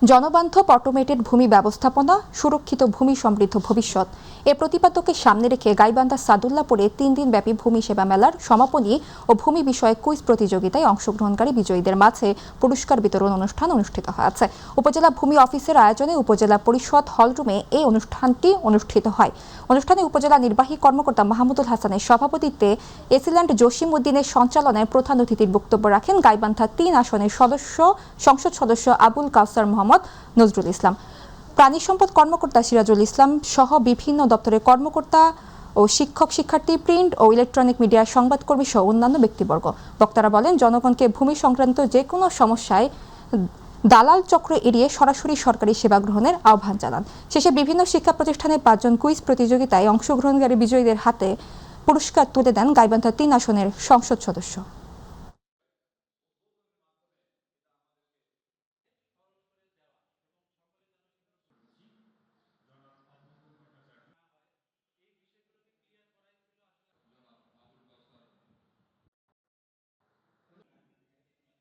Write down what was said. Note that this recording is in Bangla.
জনবান্ধব অটোমেটেড ভূমি ব্যবস্থাপনা, সুরক্ষিত ভূমি সমৃদ্ধ ভবিষ্যৎ এ প্রতিপাদ্যকে সামনে রেখে গাইবান্ধা সাদুল্লাপুরে 3 দিনব্যাপী ভূমি সেবা মেলার সমাপনী ও ভূমি বিষয়ক কুইজ প্রতিযোগিতায় অংশগ্রহণকারী বিজয়ীদের মাঝে পুরস্কার বিতরণ অনুষ্ঠান অনুষ্ঠিত হয়েছে। উপজেলা ভূমি অফিসের আয়োজনে উপজেলা পরিষদ হলরুমে এই অনুষ্ঠানটি অনুষ্ঠিত হয়। অনুষ্ঠানে উপজেলা নির্বাহী কর্মকর্তা মাহমুদুল হাসানের সভাপতিত্বে এসিল্যান্ড জসিম উদ্দিনের সঞ্চালনায় প্রধান অতিথির বক্তব্য রাখেন গাইবান্ধা 3 আসনের সংসদ সদস্য আবুল কাউসার মোহাম্মদ নজরুল ইসলাম। প্রাণী সম্পদ কর্মকর্তা সিরাজুল ইসলাম সহ বিভিন্ন দপ্তরের কর্মকর্তা ও শিক্ষক শিক্ষার্থী, প্রিন্ট ও ইলেকট্রনিক মিডিয়ার সংবাদকর্মী সহ অন্যান্য ব্যক্তিবর্গ। বক্তারা বলেন, জনগণকে ভূমি সংক্রান্ত যে কোনো সমস্যায় দালাল চক্র এড়িয়ে সরাসরি সরকারি সেবা গ্রহণের আহ্বান জানান। শেষে বিভিন্ন শিক্ষা প্রতিষ্ঠানের 5 জন কুইজ প্রতিযোগিতায় অংশগ্রহণকারী বিজয়ীদের হাতে পুরস্কার তুলে দেন গাইবান্ধা 3 আসনের সংসদ সদস্য।